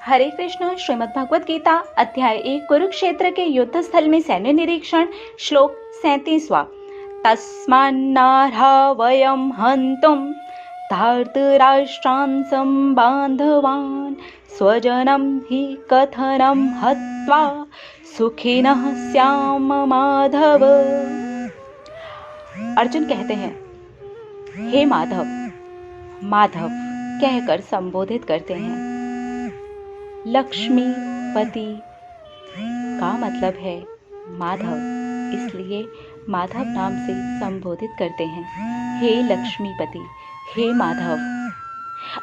हरे कृष्ण। श्रीमद् भगवत गीता अध्याय 1 कुरुक्षेत्र के युद्ध स्थल में सैन्य निरीक्षण। श्लोक 37वां। तस्मान्नार्हा वयं हन्तुं धार्तराष्ट्रान् सम्बान्धवान् स्वजनं हि कथनं हत्वा सुखिनः स्याम माधव। अर्जुन कहते हैं, हे माधव, माधव कहकर संबोधित करते हैं। लक्ष्मीपति का मतलब है माधव, इसलिए माधव नाम से संबोधित करते हैं। हे लक्ष्मीपति, हे माधव,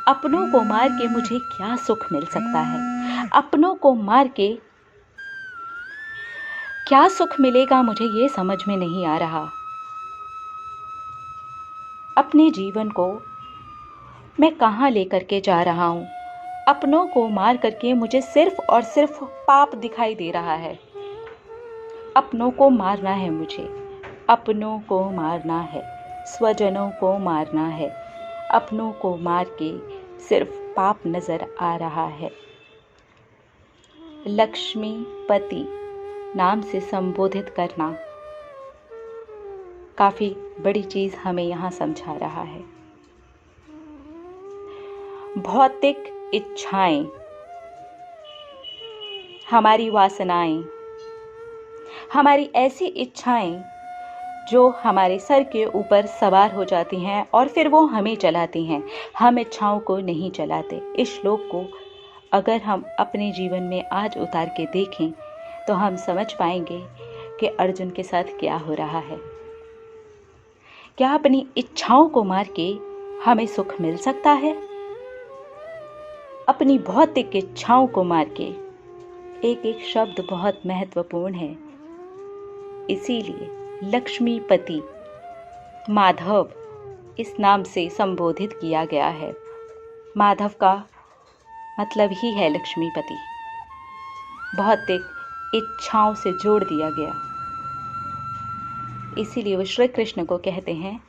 अपनों को मार के मुझे क्या सुख मिल सकता है? अपनों को मार के क्या सुख मिलेगा, मुझे ये समझ में नहीं आ रहा। अपने जीवन को मैं कहाँ लेकर के जा रहा हूँ? अपनों को मार करके मुझे सिर्फ और सिर्फ पाप दिखाई दे रहा है। अपनों को मारना है मुझे, अपनों को मारना है, स्वजनों को मारना है। अपनों को मार के सिर्फ पाप नजर आ रहा है। लक्ष्मीपति नाम से संबोधित करना काफी बड़ी चीज हमें यहाँ समझा रहा है। भौतिक इच्छाएं, हमारी वासनाएं, हमारी ऐसी इच्छाएं जो हमारे सर के ऊपर सवार हो जाती हैं और फिर वो हमें चलाती हैं। हम इच्छाओं को नहीं चलाते। इस श्लोक को अगर हम अपने जीवन में आज उतार के देखें तो हम समझ पाएंगे कि अर्जुन के साथ क्या हो रहा है। क्या अपनी इच्छाओं को मार के हमें सुख मिल सकता है? अपनी भौतिक इच्छाओं को मार के। एक एक शब्द बहुत महत्वपूर्ण है, इसीलिए लक्ष्मीपति माधव इस नाम से संबोधित किया गया है। माधव का मतलब ही है लक्ष्मीपति। भौतिक इच्छाओं से जोड़ दिया गया, इसीलिए वो श्री कृष्ण को कहते हैं,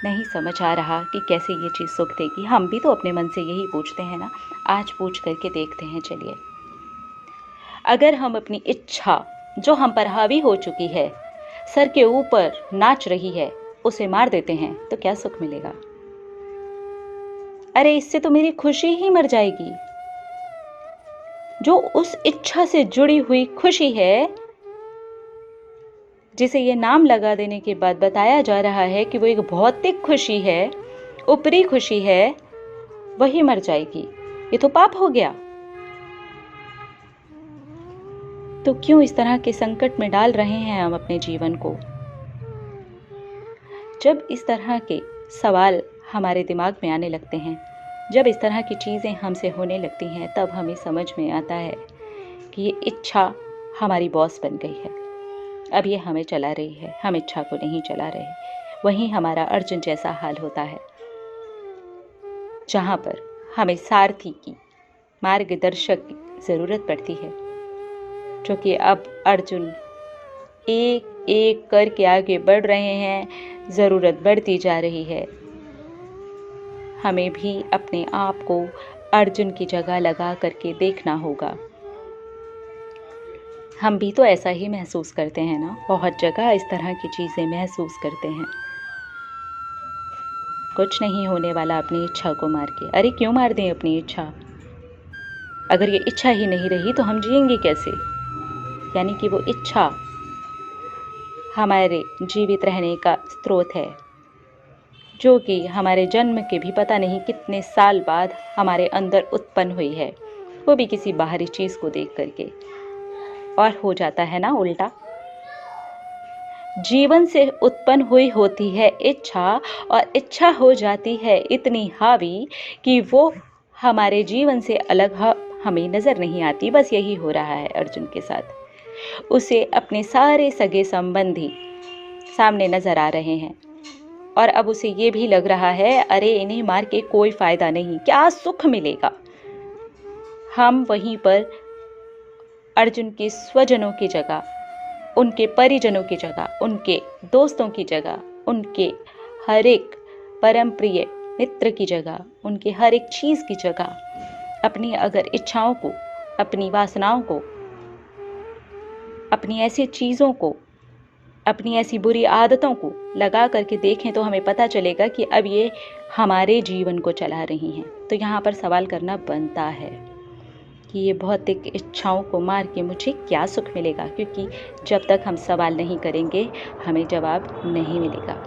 नहीं समझ आ रहा कि कैसे ये चीज़ सुख देगी। हम भी तो अपने मन से यही पूछते हैं ना। आज पूछ करके देखते हैं। चलिए, अगर हम अपनी इच्छा जो हम पर हावी हो चुकी है, सर के ऊपर नाच रही है, उसे मार देते हैं तो क्या सुख मिलेगा? अरे इससे तो मेरी खुशी ही मर जाएगी। जो उस इच्छा से जुड़ी हुई खुशी है, जिसे ये नाम लगा देने के बाद बताया जा रहा है कि वो एक भौतिक खुशी है, ऊपरी खुशी है, वही मर जाएगी। ये तो पाप हो गया। तो क्यों इस तरह के संकट में डाल रहे हैं हम अपने जीवन को? जब इस तरह के सवाल हमारे दिमाग में आने लगते हैं, जब इस तरह की चीज़ें हमसे होने लगती हैं, तब हमें समझ में आता है कि ये इच्छा हमारी बॉस बन गई है। अब ये हमें चला रही है, हम इच्छा को नहीं चला रहे। वहीं हमारा अर्जुन जैसा हाल होता है, जहाँ पर हमें सारथी की, मार्गदर्शक की ज़रूरत पड़ती है, जो कि अब अर्जुन एक एक करके आगे बढ़ रहे हैं। ज़रूरत बढ़ती जा रही है। हमें भी अपने आप को अर्जुन की जगह लगा करके देखना होगा। हम भी तो ऐसा ही महसूस करते हैं ना। बहुत जगह इस तरह की चीज़ें महसूस करते हैं। कुछ नहीं होने वाला अपनी इच्छा को मार के। अरे क्यों मार दें अपनी इच्छा? अगर ये इच्छा ही नहीं रही तो हम जिएंगे कैसे? यानी कि वो इच्छा हमारे जीवित रहने का स्रोत है, जो कि हमारे जन्म के भी पता नहीं कितने साल बाद हमारे अंदर उत्पन्न हुई है, वो भी किसी बाहरी चीज़ को देख करके। और हो जाता है ना उल्टा। जीवन से उत्पन्न हुई होती है इच्छा, और इच्छा हो जाती है इतनी हावी कि वो हमारे जीवन से अलग हमें नज़र नहीं आती। बस यही हो रहा है अर्जुन के साथ। उसे अपने सारे सगे संबंधी सामने नज़र आ रहे हैं, और अब उसे ये भी लग रहा है, अरे इन्हें मार के कोई फ़ायदा नहीं, क्या सुख मिलेगा। हम वहीं पर अर्जुन के स्वजनों की जगह, उनके परिजनों की जगह, उनके दोस्तों की जगह, उनके हर एक परम प्रिय मित्र की जगह, उनके हर एक चीज़ की जगह अपनी अगर इच्छाओं को, अपनी वासनाओं को, अपनी ऐसी चीज़ों को, अपनी ऐसी बुरी आदतों को लगा करके देखें तो हमें पता चलेगा कि अब ये हमारे जीवन को चला रही हैं। तो यहाँ पर सवाल करना बनता है कि ये भौतिक इच्छाओं को मार के मुझे क्या सुख मिलेगा, क्योंकि जब तक हम सवाल नहीं करेंगे हमें जवाब नहीं मिलेगा।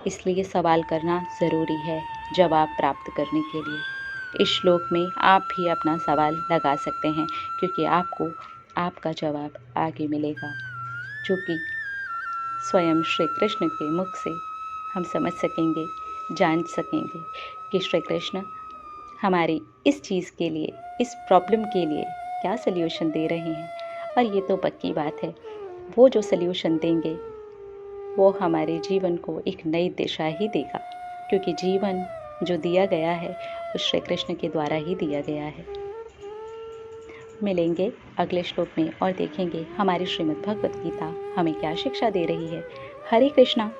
इसलिए सवाल करना ज़रूरी है जवाब प्राप्त करने के लिए। इस श्लोक में आप भी अपना सवाल लगा सकते हैं, क्योंकि आपको आपका जवाब आगे मिलेगा, जो कि स्वयं श्री कृष्ण के मुख से हम समझ सकेंगे, जान सकेंगे कि श्री कृष्ण हमारी इस चीज़ के लिए, इस प्रॉब्लम के लिए क्या सल्यूशन दे रहे हैं। और ये तो पक्की बात है, वो जो सल्यूशन देंगे वो हमारे जीवन को एक नई दिशा ही देगा, क्योंकि जीवन जो दिया गया है वो श्री कृष्ण के द्वारा ही दिया गया है। मिलेंगे अगले श्लोक में और देखेंगे हमारी श्रीमद् भगवत गीता हमें क्या शिक्षा दे रही है। हरे कृष्णा।